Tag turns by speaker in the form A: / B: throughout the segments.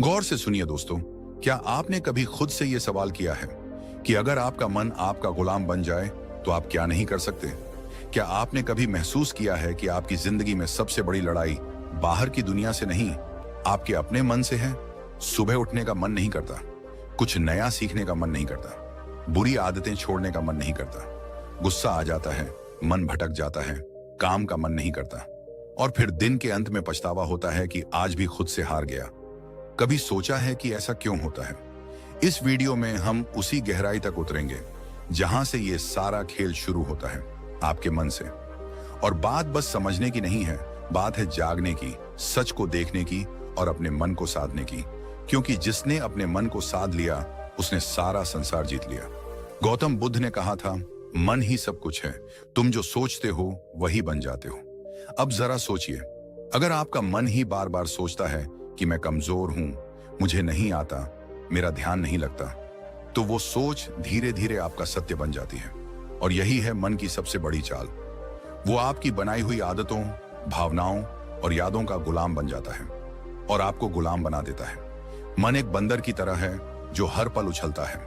A: गौर से सुनिए दोस्तों, क्या आपने कभी खुद से यह सवाल किया है कि अगर आपका मन आपका गुलाम बन जाए तो आप क्या नहीं कर सकते? क्या आपने कभी महसूस किया है कि आपकी जिंदगी में सबसे बड़ी लड़ाई बाहर की दुनिया से नहीं, आपके अपने मन से है? सुबह उठने का मन नहीं करता, कुछ नया सीखने का मन नहीं करता, बुरी आदतें छोड़ने का मन नहीं करता, गुस्सा आ जाता है, मन भटक जाता है, काम का मन नहीं करता, और फिर दिन के अंत में पछतावा होता है कि आज भी खुद से हार गया। कभी सोचा है कि ऐसा क्यों होता है? इस वीडियो में हम उसी गहराई तक उतरेंगे जहां से ये सारा खेल शुरू होता है, आपके मन से। और बात बस समझने की नहीं है, बात है जागने की, सच को देखने की और अपने मन को साधने की। क्योंकि जिसने अपने मन को साध लिया उसने सारा संसार जीत लिया। गौतम बुद्ध ने कहा था, मन ही सब कुछ है, तुम जो सोचते हो वही बन जाते हो। अब जरा सोचिए, अगर आपका मन ही बार बार सोचता है कि मैं कमजोर हूं, मुझे नहीं आता, मेरा ध्यान नहीं लगता, तो वो सोच धीरे धीरे आपका सत्य बन जाती है। और यही है मन की सबसे बड़ी चाल। वो आपकी बनाई हुई आदतों, भावनाओं और यादों का गुलाम बन जाता है और आपको गुलाम बना देता है। मन एक बंदर की तरह है जो हर पल उछलता है,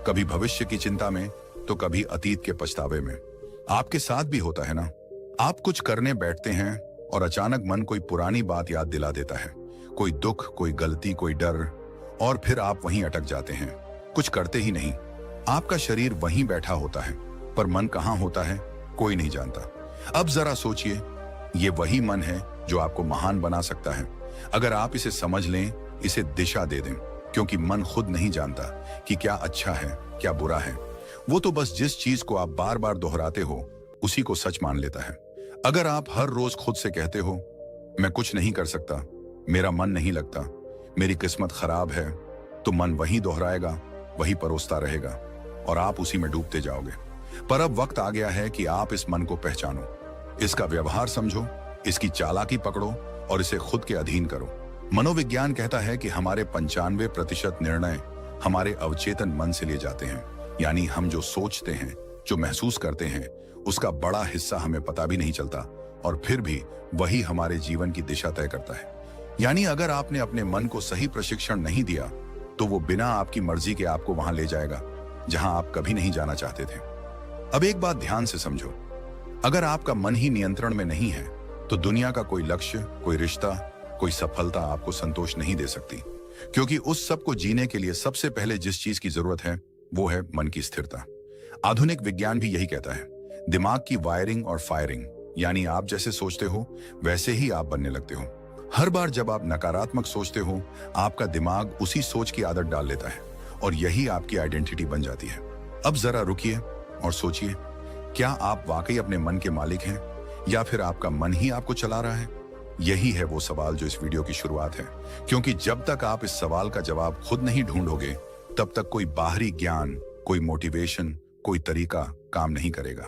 A: कभी भविष्य की चिंता में तो कभी अतीत के पछतावे में। आपके साथ भी होता है ना? आप कुछ करने बैठते हैं और अचानक मन कोई पुरानी बात याद दिला देता है, कोई दुख, कोई गलती, कोई डर, और फिर आप वहीं अटक जाते हैं, कुछ करते ही नहीं। आपका शरीर वहीं बैठा होता है, पर मन कहाँ होता है कोई नहीं जानता। अब जरा सोचिए, ये वही मन है जो आपको महान बना सकता है अगर आप इसे समझ लें, इसे दिशा दे दें। क्योंकि मन खुद नहीं जानता कि क्या अच्छा है, क्या बुरा है। वो तो बस जिस चीज को आप बार बार दोहराते हो उसी को सच मान लेता है। अगर आप हर रोज खुद से कहते हो, मैं कुछ नहीं कर सकता, मेरा मन नहीं लगता, मेरी किस्मत खराब है, तो मन वही दोहराएगा, वही परोसता रहेगा और आप उसी में डूबते जाओगे। पर अब वक्त आ गया है कि आप इस मन को पहचानो, इसका व्यवहार समझो, इसकी चालाकी पकड़ो और इसे खुद के अधीन करो। मनोविज्ञान कहता है कि हमारे 95% निर्णय हमारे अवचेतन मन से लिए जाते हैं। यानी हम जो सोचते हैं, जो महसूस करते हैं, उसका बड़ा हिस्सा हमें पता भी नहीं चलता और फिर भी वही हमारे जीवन की दिशा तय करता है। यानी अगर आपने अपने मन को सही प्रशिक्षण नहीं दिया तो वो बिना आपकी मर्जी के आपको वहां ले जाएगा जहां आप कभी नहीं जाना चाहते थे। अब एक बात ध्यान से समझो, अगर आपका मन ही नियंत्रण में नहीं है तो दुनिया का कोई लक्ष्य, कोई रिश्ता, कोई सफलता आपको संतोष नहीं दे सकती। क्योंकि उस सब को जीने के लिए सबसे पहले जिस चीज की जरूरत है वो है मन की स्थिरता। आधुनिक विज्ञान भी यही कहता है, दिमाग की वायरिंग और फायरिंग, यानी आप जैसे सोचते हो वैसे ही आप बनने लगते हो। हर बार जब आप नकारात्मक सोचते हो, आपका दिमाग उसी सोच की आदत डाल लेता है और यही आपकी आइडेंटिटी बन जाती है। अब जरा रुकिए और सोचिए, क्या आप वाकई अपने मन के मालिक हैं या फिर आपका मन ही आपको चला रहा है? यही है वो सवाल जो इस वीडियो की शुरुआत है। क्योंकि जब तक आप इस सवाल का जवाब खुद नहीं ढूंढोगे, तब तक कोई बाहरी ज्ञान, कोई मोटिवेशन, कोई तरीका काम नहीं करेगा।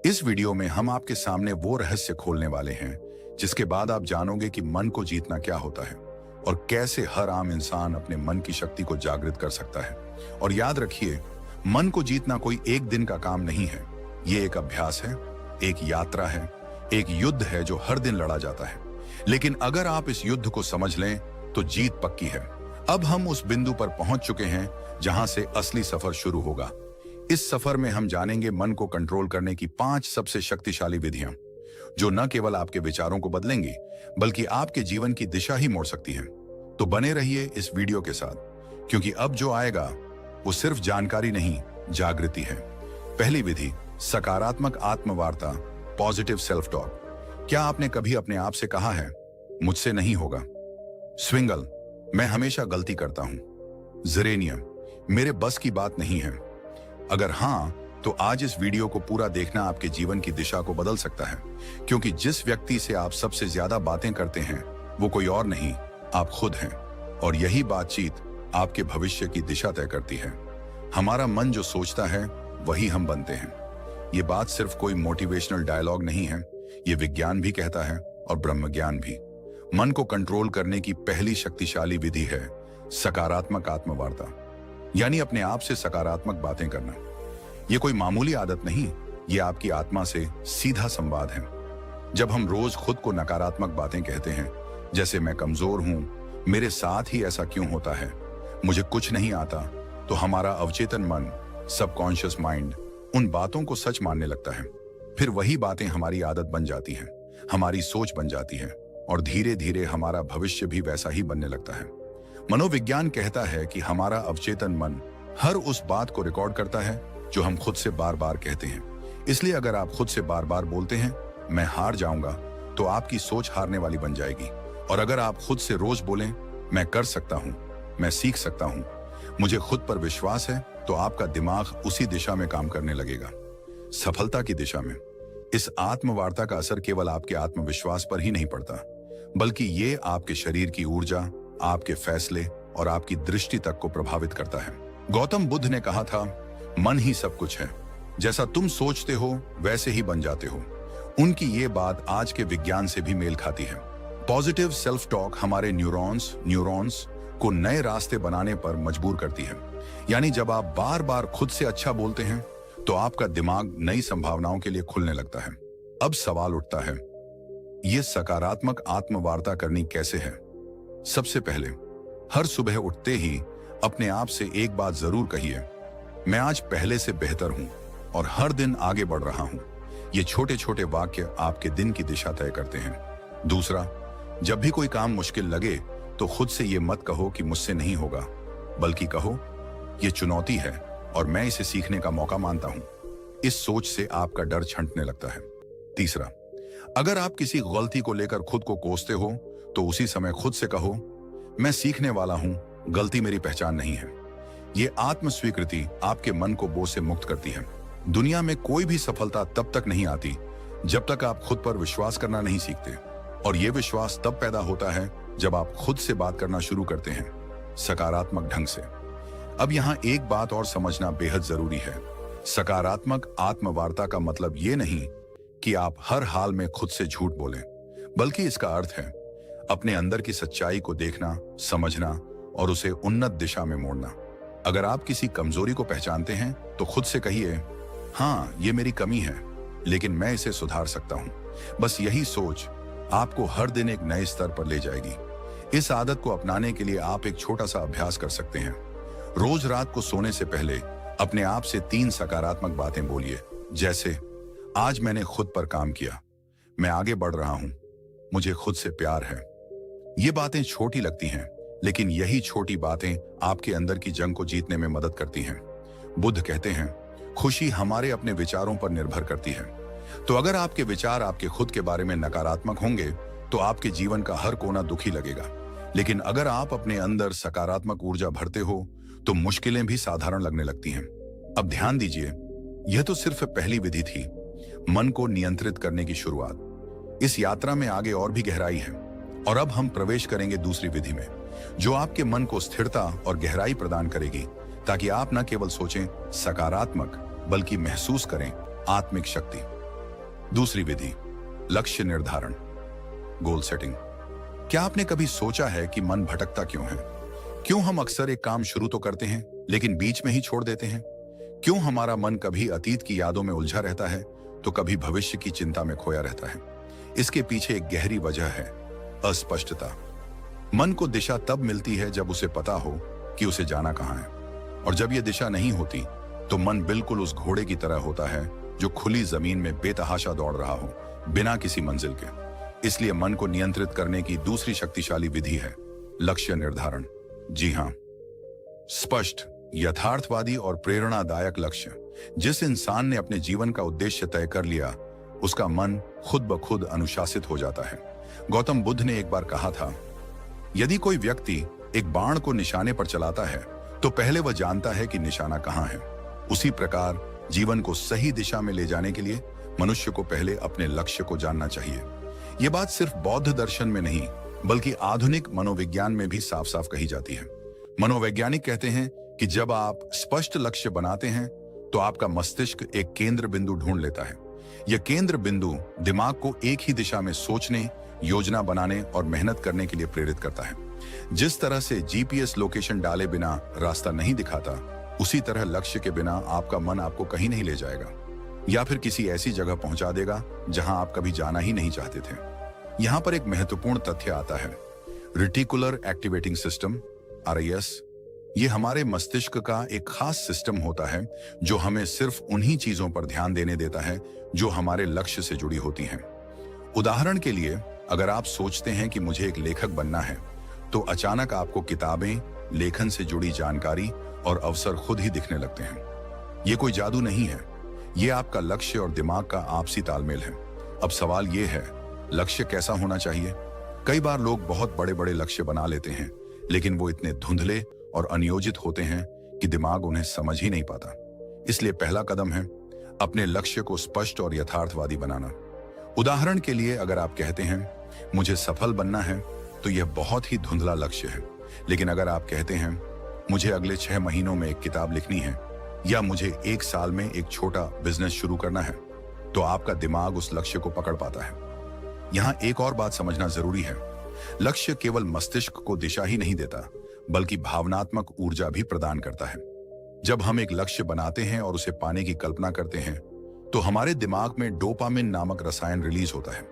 A: इस वीडियो में हम आपके सामने वो रहस्य खोलने वाले हैं जिसके बाद आप जानोगे कि मन को जीतना क्या होता है और कैसे हर आम इंसान अपने मन की शक्ति को जागृत कर सकता है। और याद रखिए, मन को जीतना कोई एक दिन का काम नहीं है, ये एक अभ्यास है, एक यात्रा है, एक युद्ध है जो हर दिन लड़ा जाता है। लेकिन अगर आप इस युद्ध को समझ लें तो जीत पक्की है। अब हम उस बिंदु पर पहुंच चुके हैं जहां से असली सफर शुरू होगा। इस सफर में हम जानेंगे मन को कंट्रोल करने की 5 सबसे शक्तिशाली विधियां, जो न केवल आपके विचारों को बदलेंगी बल्कि आपके जीवन की दिशा ही मोड़ सकती हैं। तो बने रहिए इस वीडियो के साथ, क्योंकि अब जो आएगा वो सिर्फ जानकारी नहीं, जागृति है। पहली विधि, सकारात्मक आत्मवार्ता, पॉजिटिव सेल्फ टॉक। क्या आपने कभी अपने आप से कहा है, मुझसे नहीं होगा? स्विंगल, मैं हमेशा गलती करता हूं। जेरेनियम, मेरे बस की बात नहीं है। अगर हां, तो आज इस वीडियो को पूरा देखना आपके जीवन की दिशा को बदल सकता है। क्योंकि जिस व्यक्ति से आप सबसे ज्यादा बातें करते हैं वो कोई और नहीं, आप खुद हैं। और यही बातचीत आपके भविष्य की दिशा तय करती है। हमारा मन जो सोचता है वही हम बनते हैं। ये बात सिर्फ कोई मोटिवेशनल डायलॉग नहीं है, ये विज्ञान भी कहता है और ब्रह्मज्ञान भी। मन को कंट्रोल करने की पहली शक्तिशाली विधि है सकारात्मक आत्मवार्ता, यानी अपने आप से सकारात्मक बातें करना। ये कोई मामूली आदत नहीं, ये आपकी आत्मा से सीधा संवाद है। जब हम रोज खुद को नकारात्मक बातें कहते हैं, जैसे मैं कमजोर हूं, मेरे साथ ही ऐसा क्यों होता है, मुझे कुछ नहीं आता, तो हमारा अवचेतन मन, सबकॉन्शियस माइंड उन बातों को सच मानने लगता है। फिर वही बातें हमारी आदत बन जाती हैं, हमारी सोच बन जाती है और धीरे धीरे हमारा भविष्य भी वैसा ही बनने लगता है। मनोविज्ञान कहता है कि हमारा अवचेतन मन हर उस बात को रिकॉर्ड करता है जो हम खुद से बार बार कहते हैं। इसलिए अगर आप खुद से बार बार बोलते हैं मैं हार जाऊंगा, तो आपकी सोच हारने वाली बन जाएगी। और अगर आप खुद से रोज बोलें मैं कर सकता हूं, मैं सीख सकता हूं, मुझे खुद पर विश्वास है, तो आपका दिमाग उसी दिशा में काम करने लगेगा, सफलता की दिशा में। इस आत्मवार्ता का असर केवल आपके आत्मविश्वास पर ही नहीं पड़ता, बल्कि ये आपके शरीर की ऊर्जा, आपके फैसले और आपकी दृष्टि तक को प्रभावित करता है। गौतम बुद्ध ने कहा था, मन ही सब कुछ है, जैसा तुम सोचते हो वैसे ही बन जाते हो। उनकी ये बात आज के विज्ञान से भी मेल खाती है। पॉजिटिव सेल्फ टॉक हमारे न्यूरॉन्स को नए रास्ते बनाने पर मजबूर करती है। यानी जब आप बार बार खुद से अच्छा बोलते हैं तो आपका दिमाग नई संभावनाओं के लिए खुलने लगता है। अब सवाल उठता है, यह सकारात्मक आत्मवार्ता करनी कैसे है? सबसे पहले, हर सुबह उठते ही अपने आप से एक बात जरूर कहिए, मैं आज पहले से बेहतर हूं और हर दिन आगे बढ़ रहा हूं। ये छोटे छोटे वाक्य आपके दिन की दिशा तय करते हैं। दूसरा, जब भी कोई काम मुश्किल लगे तो खुद से ये मत कहो कि मुझसे नहीं होगा, बल्कि कहो ये चुनौती है और मैं इसे सीखने का मौका मानता हूं। इस सोच से आपका डर छंटने लगता है। तीसरा, अगर आप किसी गलती को लेकर खुद को कोसते हो तो उसी समय खुद से कहो, मैं सीखने वाला हूं, गलती मेरी पहचान नहीं है। ये आत्म स्वीकृति आपके मन को बोझ से मुक्त करती है। दुनिया में कोई भी सफलता तब तक नहीं आती जब तक आप खुद पर विश्वास करना नहीं सीखते, और यह विश्वास तब पैदा होता है जब आप खुद से बात करना शुरू करते हैं, सकारात्मक ढंग से। अब यहां एक बात और समझना बेहद जरूरी है। सकारात्मक आत्मवार्ता का मतलब ये नहीं कि आप हर हाल में खुद से झूठ बोलें, बल्कि इसका अर्थ है अपने अंदर की सच्चाई को देखना, समझना और उसे उन्नत दिशा में मोड़ना। अगर आप किसी कमजोरी को पहचानते हैं तो खुद से कहिए, हाँ ये मेरी कमी है, लेकिन मैं इसे सुधार सकता हूं। बस यही सोच आपको हर दिन एक नए स्तर पर ले जाएगी। इस आदत को अपनाने के लिए आप एक छोटा सा अभ्यास कर सकते हैं। रोज रात को सोने से पहले अपने आप से 3 सकारात्मक बातें बोलिए, जैसे आज मैंने खुद पर काम किया, मैं आगे बढ़ रहा हूं, मुझे खुद से प्यार है। ये बातें छोटी लगती हैं, लेकिन यही छोटी बातें आपके अंदर की जंग को जीतने में मदद करती हैं। बुद्ध कहते हैं, खुशी हमारे अपने विचारों पर निर्भर करती है। तो अगर आपके विचार आपके खुद के बारे में नकारात्मक होंगे तो आपके जीवन का हर कोना दुखी लगेगा। लेकिन अगर आप अपने अंदर सकारात्मक ऊर्जा भरते हो तो मुश्किलें भी साधारण लगने लगती हैं। अब ध्यान दीजिए, यह तो सिर्फ पहली विधि थी, मन को नियंत्रित करने की शुरुआत। इस यात्रा में आगे और भी गहराई है, और अब हम प्रवेश करेंगे दूसरी विधि में, जो आपके मन को स्थिरता और गहराई प्रदान करेगी, ताकि आप न केवल सोचें सकारात्मक, बल्कि महसूस करें आत्मिक शक्ति। दूसरी विधि, लक्ष्य निर्धारण, गोल सेटिंग। क्या आपने कभी सोचा है कि मन भटकता क्यों है? क्यों हम अक्सर एक काम शुरू तो करते हैं लेकिन बीच में ही छोड़ देते हैं? क्यों हमारा मन कभी अतीत की यादों में उलझा रहता है तो कभी भविष्य की चिंता में खोया रहता है? इसके पीछे एक गहरी वजह है, अस्पष्टता। मन को दिशा तब मिलती है जब उसे पता हो कि उसे जाना कहां है, और जब यह दिशा नहीं होती तो मन बिल्कुल उस घोड़े की तरह होता है जो खुली जमीन में बेतहाशा दौड़ रहा हो, बिना किसी मंजिल के। इसलिए मन को नियंत्रित करने की दूसरी शक्तिशाली विधि है लक्ष्य निर्धारण। जी हां, स्पष्ट, यथार्थवादी और प्रेरणादायक लक्ष्य। जिस इंसान ने अपने जीवन का उद्देश्य तय कर लिया, उसका मन खुद ब खुद अनुशासित हो जाता है। गौतम बुद्ध ने एक बार कहा था, यदि कोई व्यक्ति एक बाण को निशाने पर चलाता है तो पहले वह जानता है कि निशाना कहां है। उसी प्रकार जीवन को सही दिशा में ले जाने के लिए मनुष्य को पहले अपने लक्ष्य को जानना चाहिए। यह बात सिर्फ बौद्ध दर्शन में नहीं, बल्कि आधुनिक मनोविज्ञान में भी साफ साफ कही जाती है। मनोवैज्ञानिक कहते हैं कि जब आप स्पष्ट लक्ष्य बनाते हैं तो आपका मस्तिष्क एक केंद्र बिंदु ढूंढ लेता है। यह केंद्र बिंदु दिमाग को एक ही दिशा में सोचने, योजना बनाने और मेहनत करने के लिए प्रेरित करता है। जिस तरह से जीपीएस लोकेशन डाले बिना रास्ता नहीं दिखाता, उसी तरह लक्ष्य के बिना आपका मन आपको कहीं नहीं ले जाएगा, या फिर किसी ऐसी जगह पहुंचा देगा जहां आप कभी जाना ही नहीं चाहते थे। यहां पर एक महत्वपूर्ण तथ्य आता है, रेटिकुलर एक्टिवेटिंग सिस्टम RIS, ये हमारे मस्तिष्क का एक खास सिस्टम होता है जो हमें सिर्फ उन्हीं चीजों पर ध्यान देने देता है जो हमारे लक्ष्य से जुड़ी होती हैं। उदाहरण के लिए, अगर आप सोचते हैं कि मुझे एक लेखक बनना है, तो अचानक आपको किताबें, लेखन से जुड़ी जानकारी और अवसर खुद ही दिखने लगते हैं। ये कोई जादू नहीं है, ये आपका लक्ष्य और दिमाग का आपसी तालमेल है। अब सवाल ये है, लक्ष्य कैसा होना चाहिए? कई बार लोग बहुत बड़े बड़े लक्ष्य बना लेते हैं, लेकिन वो इतने धुंधले और अनियोजित होते हैं कि दिमाग उन्हें समझ ही नहीं पाता। इसलिए पहला कदम है अपने लक्ष्य को स्पष्ट और यथार्थवादी बनाना। उदाहरण के लिए, अगर आप कहते हैं मुझे सफल बनना है, तो यह बहुत ही धुंधला लक्ष्य है। लेकिन अगर आप कहते हैं मुझे अगले 6 महीनों में एक किताब लिखनी है, या मुझे 1 साल में एक छोटा बिजनेस शुरू करना है, तो आपका दिमाग उस लक्ष्य को पकड़ पाता है। यहां एक और बात समझना जरूरी है, लक्ष्य केवल मस्तिष्क को दिशा ही नहीं देता, बल्कि भावनात्मक ऊर्जा भी प्रदान करता है। जब हम एक लक्ष्य बनाते हैं और उसे पाने की कल्पना करते हैं, तो हमारे दिमाग में डोपामिन नामक रसायन रिलीज होता है।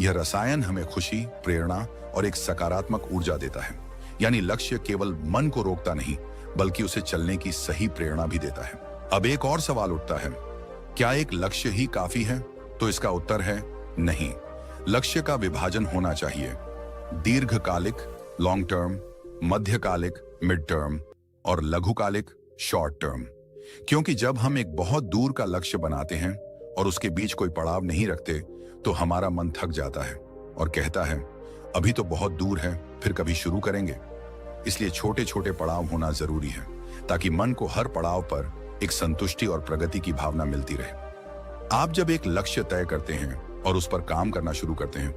A: यह रसायन हमें खुशी, प्रेरणा और एक सकारात्मक ऊर्जा देता है। यानी लक्ष्य केवल मन को रोकता नहीं, बल्कि उसे चलने की सही प्रेरणा भी देता है। अब एक और सवाल उठता है, क्या एक लक्ष्य ही काफी है? तो इसका उत्तर है नहीं। लक्ष्य का विभाजन होना चाहिए, दीर्घकालिक लॉन्ग टर्म, मध्यकालिक मिड टर्म और लघुकालिक शॉर्ट टर्म। क्योंकि जब हम एक बहुत दूर का लक्ष्य बनाते हैं और उसके बीच कोई पड़ाव नहीं रखते, तो हमारा मन थक जाता है और कहता है अभी तो बहुत दूर है, फिर कभी शुरू करेंगे। इसलिए छोटे छोटे पड़ाव होना जरूरी है, ताकि मन को हर पड़ाव पर एक संतुष्टि और प्रगति की भावना मिलती रहे। आप जब एक लक्ष्य तय करते हैं और उस पर काम करना शुरू करते हैं,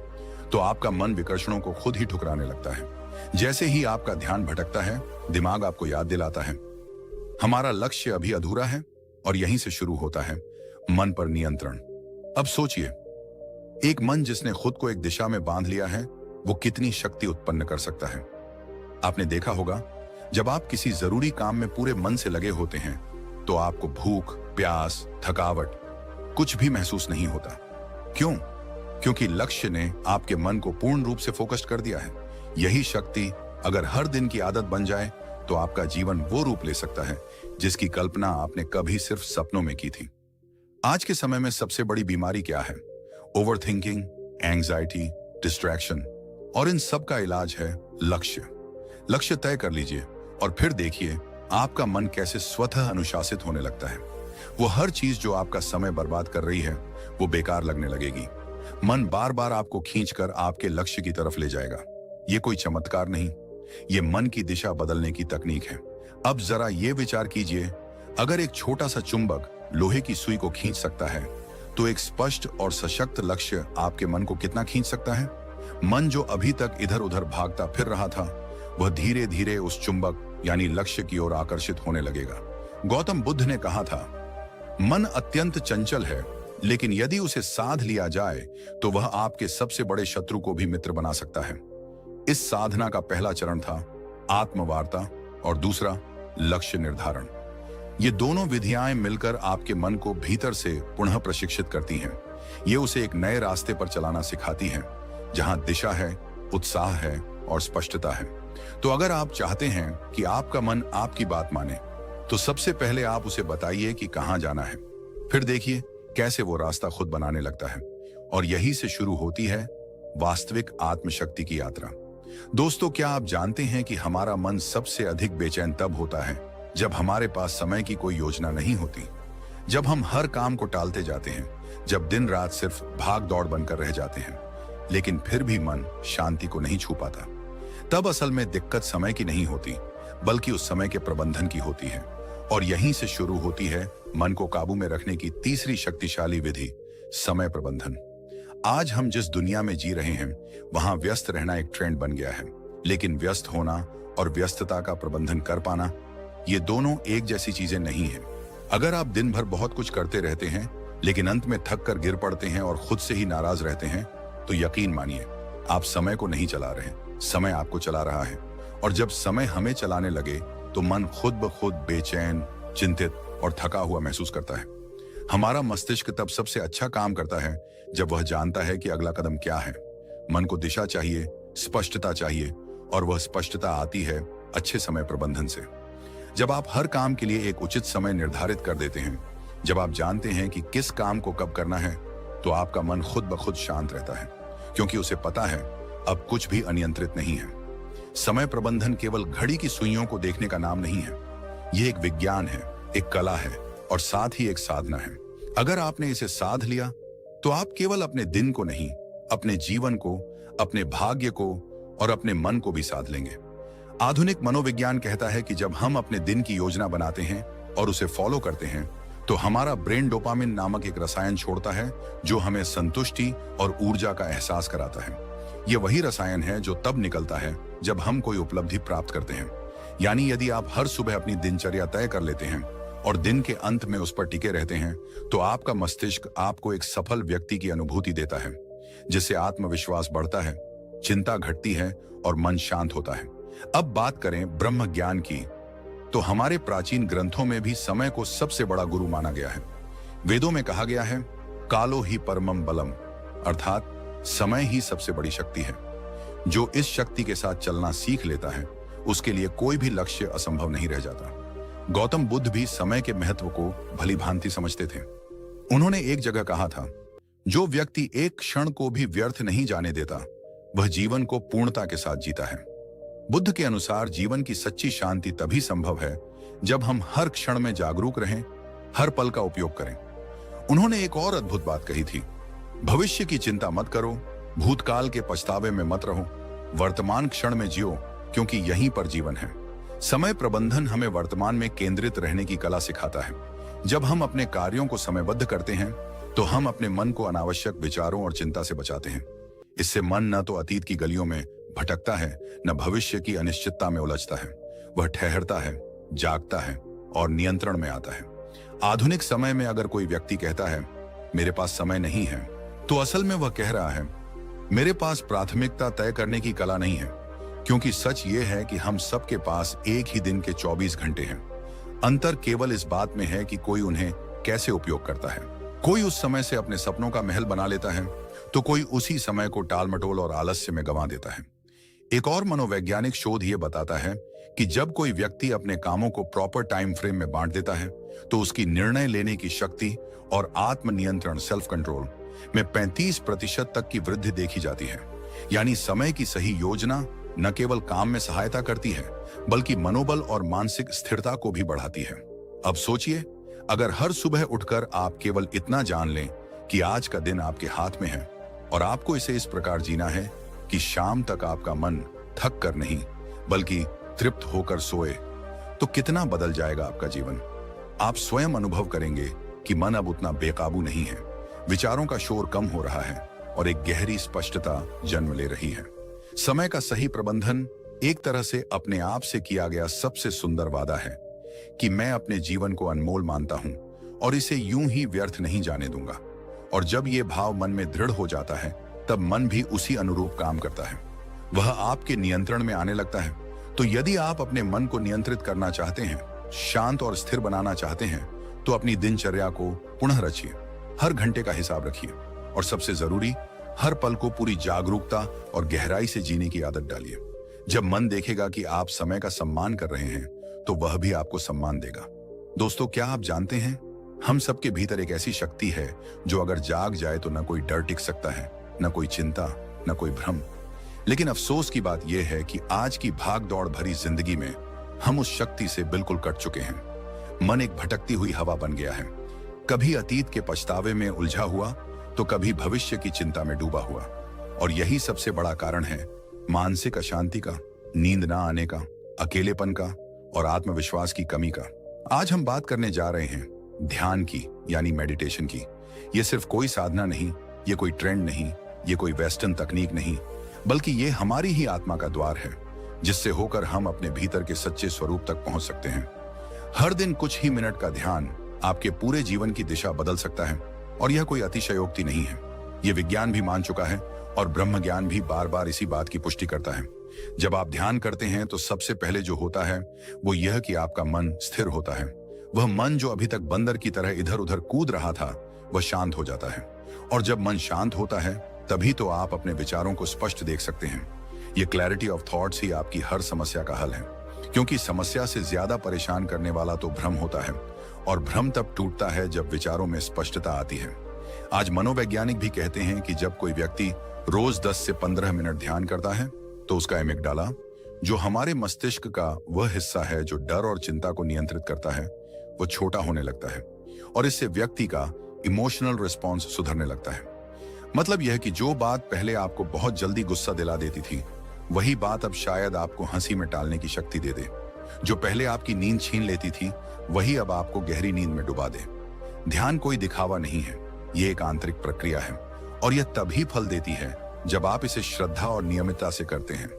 A: तो आपका मन विकर्षणों को खुद ही ठुकराने लगता है। जैसे ही आपका ध्यान भटकता है, दिमाग आपको याद दिलाता है हमारा लक्ष्य अभी अधूरा है, और यहीं से शुरू होता है मन पर नियंत्रण। अब सोचिए, एक मन जिसने खुद को एक दिशा में बांध लिया है, वो कितनी शक्ति उत्पन्न कर सकता है। आपने देखा होगा, जब आप किसी जरूरी काम में पूरे मन से लगे होते हैं, तो आपको भूख, प्यास, थकावट कुछ भी महसूस नहीं होता। क्यों? क्योंकि लक्ष्य ने आपके मन को पूर्ण रूप से फोकस्ड कर दिया है। यही शक्ति अगर हर दिन की आदत बन जाए, तो आपका जीवन वो रूप ले सकता है जिसकी कल्पना आपने कभी सिर्फ सपनों में की थी। आज के समय में सबसे बड़ी बीमारी क्या है? ओवर थिंकिंग, एंग्जाइटी, डिस्ट्रैक्शन, और इन सब का इलाज है लक्ष्य। लक्ष्य तय कर लीजिए और फिर देखिए आपका मन कैसे स्वतः अनुशासित होने लगता है। वो हर चीज जो आपका समय बर्बाद कर रही है, वो बेकार लगने लगेगी। मन बार बार आपको खींचकर आपके लक्ष्य की तरफ ले जाएगा। ये कोई चमत्कार नहीं, ये मन की दिशा बदलने की तकनीक है। अब जरा ये विचार कीजिए, अगर एक छोटा सा चुंबक लोहे की सुई को खींच सकता है, तो एक स्पष्ट और सशक्त लक्ष्य आपके मन को कितना खींच सकता है? मन जो अभी तक इधर उधर भागता फिर रहा था, वह धीरे धीरे उस चुंबक यानी लक्ष्य की ओर आकर्षित होने लगेगा। गौतम बुद्ध ने कहा था, मन अत्यंत चंचल है, लेकिन यदि उसे साध लिया जाए, तो वह आपके सबसे बड़े शत्रु को भी मित्र बना सकता है। इस साधना का पहला चरण था आत्मवार्ता और दूसरा लक्ष्य निर्धारण। ये दोनों विधियां मिलकर आपके मन को भीतर से पुनः प्रशिक्षित करती हैं। ये उसे एक नए रास्ते पर चलाना सिखाती हैं, जहां दिशा है, उत्साह है और स्पष्टता है। तो अगर आप चाहते हैं कि आपका मन आपकी बात माने, तो सबसे पहले आप उसे बताइए कि कहां जाना है। फिर देखिए कैसे वो रास्ता खुद बनाने लगता है। और यही से शुरू होती है वास्तविक आत्मशक्ति की यात्रा। दोस्तों, क्या आप जानते हैं कि हमारा मन सबसे अधिक बेचैन तब होता है जब हमारे पास समय की कोई योजना नहीं होती, जब हम हर काम को टालते जाते हैं, जब दिन रात सिर्फ भाग दौड़ बनकर रह जाते हैं, लेकिन फिर भी मन शांति को नहीं छू पाता। तब असल में दिक्कत समय की नहीं होती, बल्कि उस समय के प्रबंधन की होती है। और यहीं से शुरू होती है मन को काबू में रखने की तीसरी शक्तिशाली विधि, समय प्रबंधन। आज हम जिस दुनिया में जी रहे हैं, वहां व्यस्त रहना एक ट्रेंड बन गया है, लेकिन व्यस्त होना और व्यस्तता का प्रबंधन कर पाना, ये दोनों एक जैसी चीजें नहीं हैं। अगर आप दिन भर बहुत कुछ करते रहते हैं, लेकिन अंत में थक कर गिर पड़ते हैं और खुद से ही नाराज रहते हैं, तो यकीन मानिए आप समय को नहीं चला रहे, समय आपको चला रहा है। और जब समय हमें चलाने लगे, तो मन खुद ब खुद बेचैन, चिंतित और थका हुआ महसूस करता है। हमारा मस्तिष्क तब सबसे अच्छा काम करता है जब वह जानता है कि अगला कदम क्या है। मन को दिशा चाहिए, स्पष्टता चाहिए और वह स्पष्टता आती है अच्छे समय प्रबंधन से। जब आप हर काम के लिए एक उचित समय निर्धारित कर देते हैं, जब आप जानते हैं कि किस काम को कब करना है, तो आपका मन खुद ब खुद शांत रहता है, क्योंकि उसे पता है अब कुछ भी अनियंत्रित नहीं है। समय प्रबंधन केवल घड़ी की सुइयों को देखने का नाम नहीं है। यह एक विज्ञान है, एक कला है और साथ ही एक साधना है। अगर आपने इसे साध लिया तो आप केवल अपने दिन को नहीं, अपने जीवन को, अपने भाग्य को और अपने मन को भी साध लेंगे। आधुनिक मनोविज्ञान कहता है कि जब हम अपने दिन की योजना बनाते हैं और उसे फॉलो करते हैं, तो हमारा ब्रेन डोपामिन नामक एक रसायन छोड़ता है जो हमें संतुष्टि और ऊर्जा का एहसास कराता है। यह वही रसायन है जो तब निकलता है जब हम कोई उपलब्धि प्राप्त करते हैं। यानी यदि आप हर सुबह अपनी दिनचर्या तय कर लेते हैं और दिन के अंत में उस पर टिके रहते हैं, तो आपका मस्तिष्क आपको एक सफल व्यक्ति की अनुभूति देता है, जिससे आत्मविश्वास बढ़ता है, चिंता घटती है और मन शांत होता है। अब बात करें ब्रह्म ज्ञान की, तो हमारे प्राचीन ग्रंथों में भी समय को सबसे बड़ा गुरु माना गया है। वेदों में कहा गया है, कालो ही परमम बलम, अर्थात समय ही सबसे बड़ी शक्ति है। जो इस शक्ति के साथ चलना सीख लेता है, उसके लिए कोई भी लक्ष्य असंभव नहीं रह जाता। गौतम बुद्ध भी समय के महत्व को भली भांति समझते थे। उन्होंने एक जगह कहा था, जो व्यक्ति एक क्षण को भी व्यर्थ नहीं जाने देता, वह जीवन को पूर्णता के साथ जीता है। बुद्ध के अनुसार जीवन की सच्ची शांति तभी संभव है जब हम हर क्षण में जागरूक रहें, हर पल का उपयोग करें। उन्होंने एक और अद्भुत बात कही थी, भविष्य की चिंता मत करो, भूतकाल के पछतावे में मत रहो, वर्तमान क्षण में जियो, क्योंकि यहीं पर जीवन है। समय प्रबंधन हमें वर्तमान में केंद्रित रहने की कला सिखाता है। जब हम अपने कार्यों को समयबद्ध करते हैं, तो हम अपने मन को अनावश्यक विचारों और चिंता से बचाते हैं। इससे मन न तो अतीत की गलियों में भटकता है, न भविष्य की अनिश्चितता में उलझता है। वह ठहरता है, जागता है और नियंत्रण में आता है। आधुनिक समय में अगर कोई व्यक्ति कहता है, मेरे पास समय नहीं है, तो असल में वह कह रहा है, मेरे पास प्राथमिकता तय करने की कला नहीं है। क्योंकि सच ये है कि हम सबके पास एक ही दिन के 24 घंटे हैं। अंतर केवल इस बात में है कि कोई उन्हें कैसे उपयोग करता है। कोई उस समय से अपने सपनों का महल बना लेता है, तो कोई उसी समय को टालमटोल और आलस्य में गंवा देता है। एक और मनोवैज्ञानिक शोध ये बताता है कि जब कोई व्यक्ति अपने कामों को प्रॉपर टाइम फ्रेम में बांट देता है, तो उसकी निर्णय लेने की शक्ति और आत्मनियंत्रण सेल्फ कंट्रोल में 35% तक की वृद्धि देखी जाती है। यानी समय की सही योजना न केवल काम में सहायता करती है, बल्कि मनोबल और मानसिक स्थिरता को भी बढ़ाती है। अब सोचिए, अगर हर सुबह उठकर आप केवल इतना जान लें कि आज का दिन आपके हाथ में है और आपको इसे इस प्रकार जीना है कि शाम तक आपका मन थक कर नहीं बल्कि तृप्त होकर सोए, तो कितना बदल जाएगा आपका जीवन। आप स्वयं अनुभव करेंगे कि मन अब उतना बेकाबू नहीं है, विचारों का शोर कम हो रहा है और एक गहरी स्पष्टता जन्म ले रही है। समय का सही प्रबंधन एक तरह से अपने आप से किया गया सबसे सुंदर वादा है कि मैं अपने जीवन को अनमोल मानता हूं और इसे यूं ही व्यर्थ नहीं जाने दूंगा। और जब यह भाव मन में दृढ़ हो जाता है, तब मन भी उसी अनुरूप काम करता है, वह आपके नियंत्रण में आने लगता है। तो यदि आप अपने मन को नियंत्रित करना चाहते हैं, शांत और स्थिर बनाना चाहते हैं, तो अपनी दिनचर्या को पुनः रचिए, हर घंटे का हिसाब रखिए और सबसे जरूरी, हर पल को पूरी जागरूकता और गहराई से जीने की आदत डालिए। जब मन देखेगा कि आप समय का सम्मान कर रहे हैं, तो वह भी आपको सम्मान देगा। दोस्तों, क्या आप जानते हैं, हम सबके भीतर एक ऐसी शक्ति है जो अगर जाग जाए तो न कोई डर टिक सकता है, न कोई चिंता, न कोई भ्रम। लेकिन अफसोस की बात यह है कि आज की भाग दौड़ भरी जिंदगी में हम उस शक्ति से बिल्कुल कट चुके हैं। मन एक भटकती हुई हवा बन गया है, कभी अतीत के पछतावे में उलझा हुआ, तो कभी भविष्य की चिंता में डूबा हुआ। और यही सबसे बड़ा कारण है मानसिक अशांति का, नींद ना आने का, अकेलेपन का और आत्मविश्वास की कमी का। आज हम बात करने जा रहे हैं ध्यान की, यानी मेडिटेशन की। ये सिर्फ कोई साधना नहीं, ये कोई ट्रेंड नहीं, ये कोई वेस्टर्न तकनीक नहीं, बल्कि ये हमारी ही आत्मा का द्वार है, जिससे होकर हम अपने भीतर के सच्चे स्वरूप तक पहुंच सकते हैं। हर दिन कुछ ही मिनट का ध्यान आपके पूरे जीवन की दिशा बदल सकता है। और यह कोई अतिशयोक्ति नहीं है, यह विज्ञान भी मान चुका है और ब्रह्म ज्ञान भी बार बार इसी बात की पुष्टि करता है। जब आप ध्यान करते हैं, तो सबसे पहले जो होता है वो यह कि आपका मन स्थिर होता है। वह मन जो अभी तक बंदर की तरह इधर उधर कूद रहा था, वह शांत हो जाता है। और जब मन शांत होता है, तभी तो आप अपने विचारों को स्पष्ट देख सकते हैं। ये क्लैरिटी ऑफ थॉट्स ही आपकी हर समस्या का हल है, क्योंकि समस्या से ज्यादा परेशान करने वाला तो भ्रम होता है, और भ्रम तब टूटता है जब विचारों में स्पष्टता आती है। आज मनोवैज्ञानिक भी कहते हैं कि जब कोई व्यक्ति रोज 10 से 15 मिनट ध्यान करता है तो उसका एमिगडाला, जो हमारे मस्तिष्क का वह हिस्सा है जो डर और चिंता को नियंत्रित करता है, वो छोटा होने लगता है, और इससे व्यक्ति का इमोशनल रिस्पॉन्स सुधरने लगता है। मतलब यह कि जो बात पहले आपको बहुत जल्दी गुस्सा दिला देती थी, वही बात अब शायद आपको हंसी में टालने की शक्ति दे दे। जो पहले आपकी नींद छीन लेती थी, वही अब आपको गहरी नींद में डुबा दे। ध्यान कोई दिखावा नहीं है, ये एक आंतरिक प्रक्रिया है, और यह तभी फल देती है जब आप इसे श्रद्धा और नियमितता से करते हैं।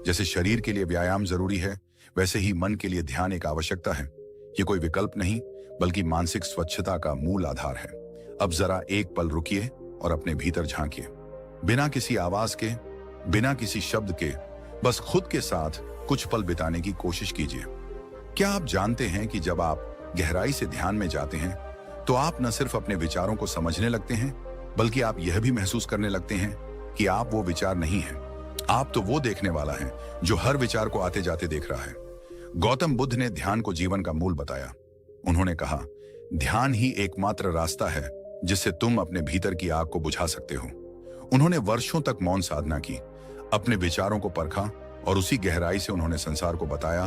A: जैसे शरीर के लिए व्यायाम जरूरी है, वैसे ही मन के लिए ध्यान एक आवश्यकता है। ये कोई विकल्प नहीं, बल्कि मानसिक स्वच्छता का मूल आधार है। अब जरा एक पल रुकिए और अपने भीतर झांकिए, बिना किसी आवाज के, बिना किसी शब्द के, बस खुद के साथ कुछ पल बिताने की कोशिश कीजिए। क्या आप जानते हैं कि जब आप गहराई से ध्यान में जाते हैं तो आप न सिर्फ अपने विचारों को समझने लगते हैं, बल्कि आप यह भी महसूस करने लगते हैं कि आप वो विचार नहीं हैं। आप तो वो देखने वाला है जो हर विचार को आते जाते देख रहा है। गौतम बुद्ध ने ध्यान को जीवन का मूल बताया। उन्होंने कहा, ध्यान ही एकमात्र रास्ता है जिससे तुम अपने भीतर की आग को बुझा सकते हो। उन्होंने वर्षों तक मौन साधना की, अपने विचारों को परखा, और उसी गहराई से उन्होंने संसार को बताया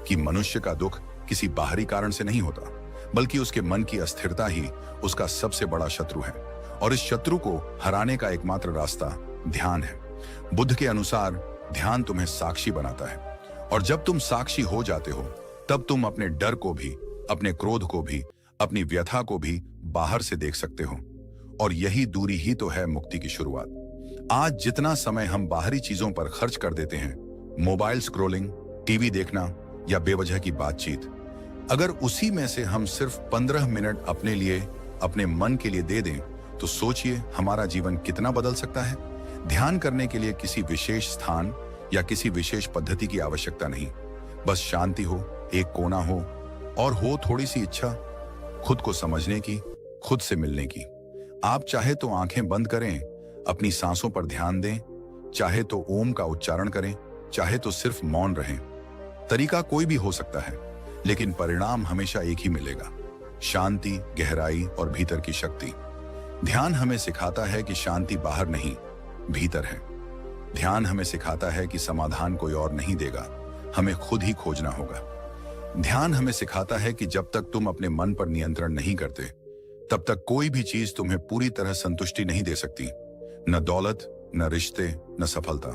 A: कि मनुष्य का दुख किसी बाहरी कारण से नहीं होता, बल्कि उसके मन की अस्थिरता ही उसका सबसे बड़ा शत्रु है, और इस शत्रु को हराने का एकमात्र रास्ता ध्यान है। बुद्ध के अनुसार ध्यान तुम्हें साक्षी बनाता है, और जब तुम साक्षी हो जाते हो, तब तुम अपने डर को भी, अपने क्रोध को भी, अपनी व्यथा को भी बाहर से देख सकते हो। और यही दूरी ही तो है मुक्ति की शुरुआत। आज जितना समय हम बाहरी चीजों पर खर्च कर देते हैं, मोबाइल स्क्रोलिंग, टीवी देखना या बेवजह की बातचीत, अगर उसी में से हम सिर्फ 15 मिनट अपने लिए, अपने मन के लिए दे दें, तो सोचिए हमारा जीवन कितना बदल सकता है। ध्यान करने के लिए किसी विशेष स्थान या किसी विशेष पद्धति की आवश्यकता नहीं, बस शांति हो, एक कोना हो, और हो थोड़ी सी इच्छा खुद को समझने की, खुद से मिलने की। आप चाहे तो आंखें बंद करें, अपनी सांसों पर ध्यान दें, चाहे तो ओम का उच्चारण करें, चाहे तो सिर्फ मौन रहें। तरीका कोई भी हो सकता है, लेकिन परिणाम हमेशा एक ही मिलेगा, शांति, गहराई और भीतर की शक्ति। ध्यान हमें सिखाता है कि शांति बाहर नहीं, भीतर है। ध्यान हमें सिखाता है कि समाधान कोई और नहीं देगा, हमें खुद ही खोजना होगा। ध्यान हमें सिखाता है कि जब तक तुम अपने मन पर नियंत्रण नहीं करते, तब तक कोई भी चीज तुम्हें पूरी तरह संतुष्टि नहीं दे सकती, न दौलत, न रिश्ते, न सफलता।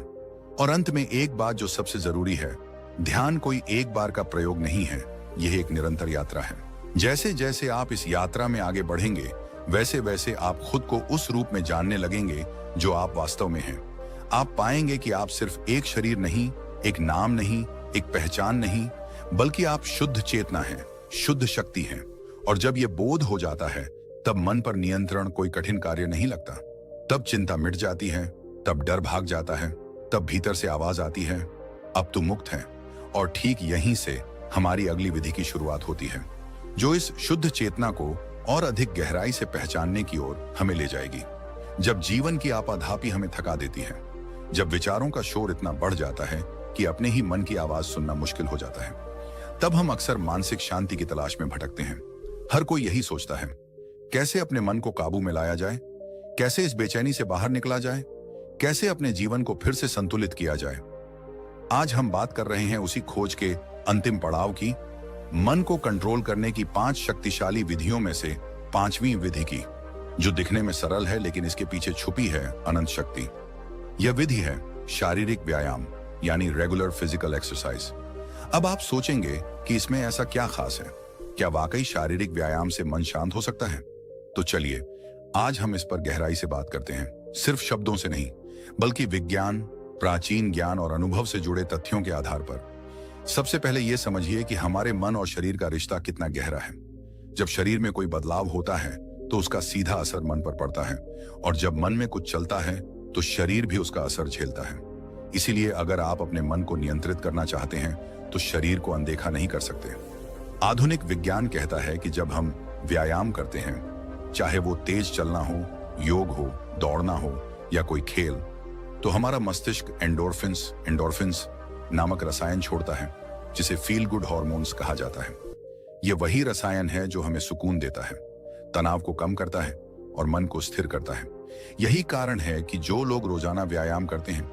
A: और अंत में एक बात जो सबसे जरूरी है, ध्यान कोई एक बार का प्रयोग नहीं है, यह एक निरंतर यात्रा है। जैसे जैसे आप इस यात्रा में आगे बढ़ेंगे, वैसे वैसे आप खुद को उस रूप में जानने लगेंगे जो आप वास्तव में हैं। आप पाएंगे कि आप सिर्फ एक शरीर नहीं, एक नाम नहीं, एक पहचान नहीं, बल्कि आप शुद्ध चेतना हैं, शुद्ध शक्ति हैं। और जब यह बोध हो जाता है, तब मन पर नियंत्रण कोई कठिन कार्य नहीं लगता। तब चिंता मिट जाती है, तब डर भाग जाता है, तब भीतर से आवाज आती है, अब तुम मुक्त हैं। और ठीक यहीं से हमारी अगली विधि की शुरुआत होती है, जो इस शुद्ध चेतना को और अधिक गहराई से पहचानने की ओर हमें ले जाएगी। जब जीवन की आपाधापी हमें थका देती है, जब विचारों का शोर इतना बढ़ जाता है कि अपने ही मन की आवाज सुनना मुश्किल हो जाता है, तब हम अक्सर मानसिक शांति की तलाश में भटकते हैं। हर कोई यही सोचता है, कैसे अपने मन को काबू में लाया जाए, कैसे इस बेचैनी से बाहर निकला जाए, कैसे अपने जीवन को फिर से संतुलित किया जाए। आज हम बात कर रहे हैं उसी खोज के अंतिम पड़ाव की, मन को कंट्रोल करने की 5 शक्तिशाली विधियों में से 5वीं विधि की, जो दिखने में सरल है लेकिन इसके पीछे छुपी है अनंत शक्ति। यह विधि है शारीरिक व्यायाम, यानी रेगुलर फिजिकल एक्सरसाइज। अब आप सोचेंगे कि इसमें ऐसा क्या खास है, क्या वाकई शारीरिक व्यायाम से मन शांत हो सकता है? तो चलिए आज हम इस पर गहराई से बात करते हैं, सिर्फ शब्दों से नहीं, बल्कि विज्ञान, प्राचीन ज्ञान और अनुभव से जुड़े तथ्यों के आधार पर। सबसे पहले यह समझिए कि हमारे मन और शरीर का रिश्ता कितना गहरा है। जब शरीर में कोई बदलाव होता है तो उसका सीधा असर मन पर पड़ता है, और जब मन में कुछ चलता है तो शरीर भी उसका असर झेलता है। इसीलिए अगर आप अपने मन को नियंत्रित करना चाहते हैं तो शरीर को अनदेखा नहीं कर सकते। आधुनिक विज्ञान कहता है कि जब हम व्यायाम करते हैं, चाहे वो तेज चलना हो, योग हो, दौड़ना हो या कोई खेल, तो हमारा मस्तिष्क एंडोर्फिन्स एंडोर्फिन्स नामक रसायन छोड़ता है, जिसे फील गुड हॉर्मोन्स कहा जाता है। यह वही रसायन है जो हमें सुकून देता है, तनाव को कम करता है और मन को स्थिर करता है। यही कारण है कि जो लोग रोजाना व्यायाम करते हैं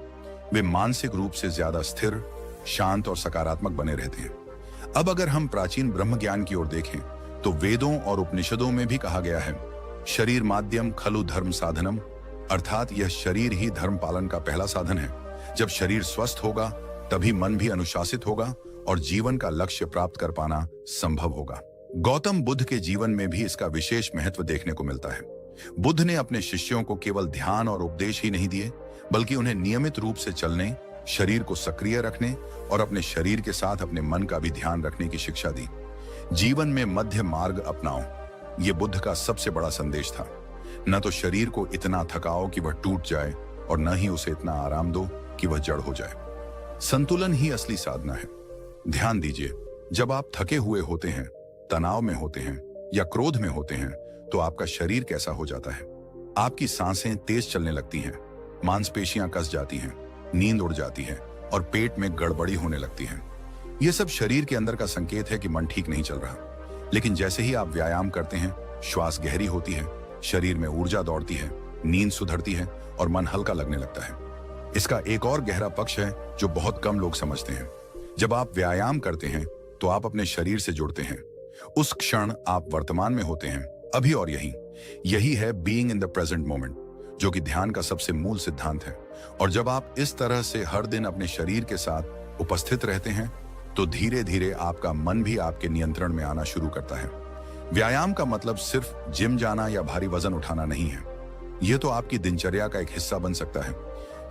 A: वे मानसिक रूप से ज्यादा स्थिर, शांत और सकारात्मक बने रहते हैं। अब अगर हम प्राचीन ब्रह्म ज्ञान की ओर देखें तो वेदों और उपनिषदों में भी कहा गया है, शरीर माध्यम खलु धर्म साधनम, अर्थात यह शरीर ही धर्म पालन का पहला साधन है। जब शरीर स्वस्थ होगा तभी मन भी अनुशासित होगा और जीवन का लक्ष्य प्राप्त कर पाना संभव होगा। गौतम बुद्ध के जीवन में भी इसका विशेष महत्व देखने को मिलता है। बुद्ध ने अपने शिष्यों को केवल ध्यान और उपदेश ही नहीं दिए, बल्कि उन्हें नियमित रूप से चलने, शरीर को सक्रिय रखने और अपने शरीर के साथ अपने मन का भी ध्यान रखने की शिक्षा दी। जीवन में मध्य मार्ग अपनाओ, ये बुद्ध का सबसे बड़ा संदेश था। न तो शरीर को इतना थकाओ कि वह टूट जाए और न ही उसे इतना आराम दो कि वह जड़ हो जाए। संतुलन ही असली साधना है। ध्यान दीजिए, जब आप थके हुए होते हैं, तनाव में होते हैं या क्रोध में होते हैं तो आपका शरीर कैसा हो जाता है? आपकी सांसें तेज चलने लगती हैं, मांसपेशियां कस जाती हैं, नींद उड़ जाती है और पेट में गड़बड़ी होने लगती है। यह सब शरीर के अंदर का संकेत है कि मन ठीक नहीं चल रहा। लेकिन जैसे ही आप व्यायाम करते हैं, श्वास गहरी होती है, शरीर में ऊर्जा दौड़ती है, नींद सुधरती है और मन हल्का लगने लगता है। इसका एक और गहरा पक्ष है जो बहुत कम लोग समझते हैं। जब आप व्यायाम करते हैं तो आप अपने शरीर से जुड़ते हैं। उस क्षण आप वर्तमान में होते हैं, अभी और यही है being in the present moment, जो कि ध्यान का सबसे मूल सिद्धांत है। और जब आप इस तरह से हर दिन अपने शरीर के साथ उपस्थित रहते हैं तो धीरे धीरे आपका मन भी आपके नियंत्रण में आना शुरू करता है। व्यायाम का मतलब सिर्फ जिम जाना या भारी वजन उठाना नहीं है। यह तो आपकी दिनचर्या का एक हिस्सा बन सकता है,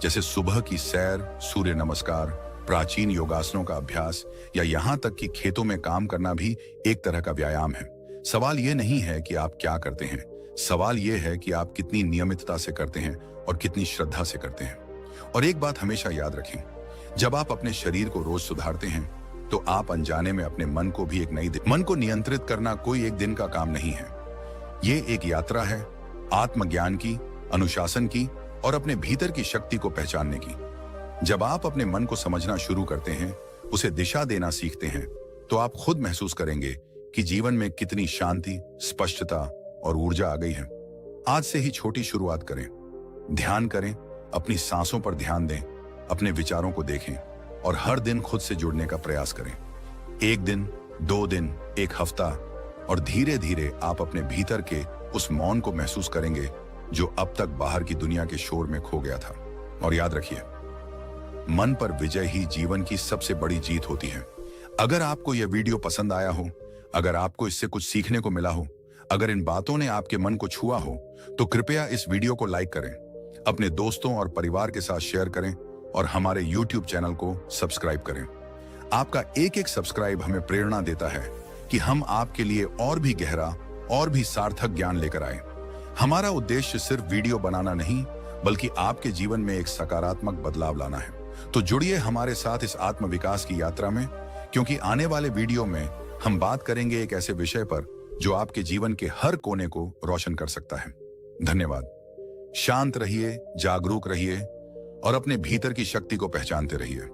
A: जैसे सुबह की सैर, सूर्य नमस्कार, प्राचीन योगासनों का अभ्यास या यहाँ तक कि खेतों में काम करना भी एक तरह का व्यायाम है। सवाल यह नहीं है कि आप क्या करते हैं, सवाल यह है कि आप कितनी नियमितता से करते हैं और कितनी श्रद्धा से करते हैं। और एक बात हमेशा याद रखें, जब आप अपने शरीर को रोज सुधारते हैं तो आप अनजाने में अपने मन को भी एक नई मन को नियंत्रित करना कोई एक दिन का काम नहीं है। ये एक यात्रा है, आत्मज्ञान की, अनुशासन की और अपने भीतर की शक्ति को पहचानने की। जब आप अपने मन को समझना शुरू करते हैं, उसे दिशा देना सीखते हैं, तो आप खुद महसूस करेंगे कि जीवन में कितनी शांति, स्पष्टता और ऊर्जा आ गई है। आज से ही छोटी शुरुआत करें, ध्यान करें, अपनी सांसों पर ध्यान दें, अपने विचारों को देखें और हर दिन खुद से जुड़ने का प्रयास करें। एक दिन, 2 दिन, 1 हफ्ता और धीरे धीरे आप अपने भीतर के उस मौन को महसूस करेंगे जो अब तक बाहर की दुनिया के शोर में खो गया था। और याद रखिए, मन पर विजय ही जीवन की सबसे बड़ी जीत होती है। अगर आपको यह वीडियो पसंद आया हो, अगर आपको इससे कुछ सीखने को मिला हो, अगर इन बातों ने आपके मन को छुआ हो, तो कृपया इस वीडियो को लाइक करें, अपने दोस्तों और परिवार के साथ शेयर करें और हमारे YouTube चैनल को सब्सक्राइब करें। आपका एक एक सब्सक्राइब हमें प्रेरणा देता है कि हम आपके लिए और भी गहरा और भी सार्थक ज्ञान लेकर आए। हमारा उद्देश्य सिर्फ वीडियो बनाना नहीं, बल्कि आपके जीवन में एक सकारात्मक बदलाव लाना है। तो जुड़िए हमारे साथ इस आत्मविकास की यात्रा में, क्योंकि आने वाले वीडियो में हम बात करेंगे एक ऐसे विषय पर जो आपके जीवन के हर कोने को रोशन कर सकता है। धन्यवाद। शांत रहिए, जागरूक रहिए और अपने भीतर की शक्ति को पहचानते रहिए।